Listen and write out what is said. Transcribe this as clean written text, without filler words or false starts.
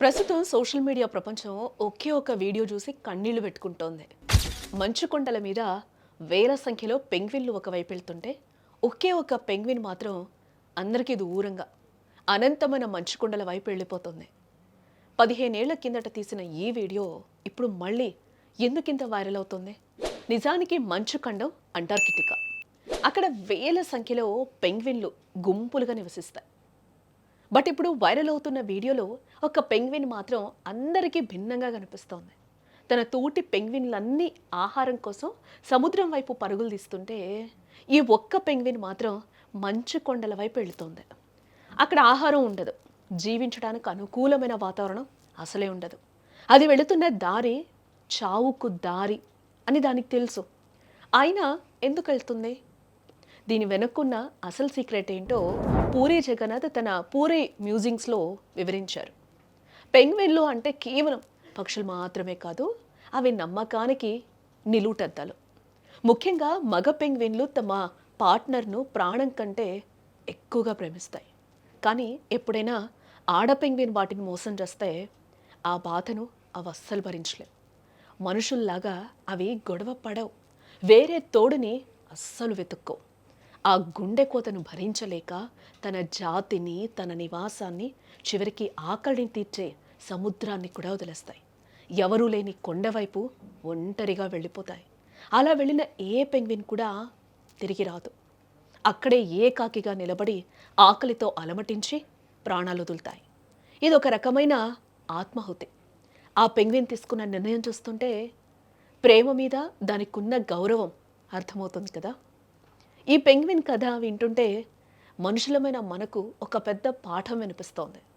ప్రస్తుతం social media ప్రపంచం ఒకే ఒక వీడియో చూసి కన్నీళ్లు పెట్టుకుంటోంది. మంచు కొండల మీద వేల సంఖ్యలో పెంగ్విన్లు ఒకవైపు వెళ్తుంటే ఒకే ఒక పెంగ్విన్ మాత్రం అందరికీ దూరంగా అనంతమైన మంచు కొండల వైపు వెళ్ళిపోతుంది. 15 ఏళ్ల కిందట తీసిన ఈ వీడియో ఇప్పుడు మళ్ళీ ఎందుకింత వైరల్ అవుతుంది? నిజానికి మంచు ఖండం అంటార్కిటికా. అక్కడ వేల సంఖ్యలో పెంగ్విన్లు గుంపులుగా నివసిస్తాయి. బట్ ఇప్పుడు వైరల్ అవుతున్న వీడియోలో ఒక పెంగ్విన్ మాత్రం అందరికీ భిన్నంగా కనిపిస్తోంది. తన తోటి పెంగ్విన్లన్నీ ఆహారం కోసం సముద్రం వైపు పరుగులు తీస్తుంటే ఈ ఒక్క పెంగ్విన్ మాత్రం మంచు కొండల వైపు వెళుతోంది. అక్కడ ఆహారం ఉండదు, జీవించడానికి అనుకూలమైన వాతావరణం అసలే ఉండదు. అది వెళుతున్న దారి చావుకు దారి అని దానికి తెలుసు. అయినా ఎందుకు వెళ్తుంది? దీని వెనక్కున్న అసలు సీక్రెట్ ఏంటో పూరి జగన్నాథ్ తన పూరి మ్యూజింగ్స్లో వివరించారు. పెంగ్విన్లు అంటే కేవలం పక్షులు మాత్రమే కాదు, అవి నమ్మకానికి నిలువుటద్దాలు. ముఖ్యంగా మగ పెంగ్విన్లు తమ పార్ట్నర్ను ప్రాణం కంటే ఎక్కువగా ప్రేమిస్తాయి. కానీ ఎప్పుడైనా ఆడ పెంగ్విన్ వాటిని మోసం చేస్తే ఆ బాధను అవి అస్సలు భరించలేవు. మనుషుల్లాగా అవి గొడవ పడవు, వేరే తోడుని అస్సలు వెతుక్కోవు. ఆ గుండె కోతను భరించలేక తన జాతిని, తన నివాసాన్ని, చివరికి ఆకలిని తీర్చే సముద్రాన్ని కూడా వదిలేస్తాయి. ఎవరూ లేని కొండవైపు ఒంటరిగా వెళ్ళిపోతాయి. అలా వెళ్ళిన ఏ పెంగ్విన్ కూడా తిరిగి రాదు. అక్కడే ఏకాకిగా నిలబడి ఆకలితో అలమటించి ప్రాణాలు వదులుతాయి. ఇది ఒక రకమైన ఆత్మాహుతి. ఆ పెంగ్విన్ తీసుకున్న నిర్ణయం చూస్తుంటే ప్రేమ మీద దానికున్న గౌరవం అర్థమవుతుంది కదా. ఈ పెంగ్విన్ కథ వింటుంటే మనుషులమైన మనకు ఒక పెద్ద పాఠం వినిపిస్తోంది.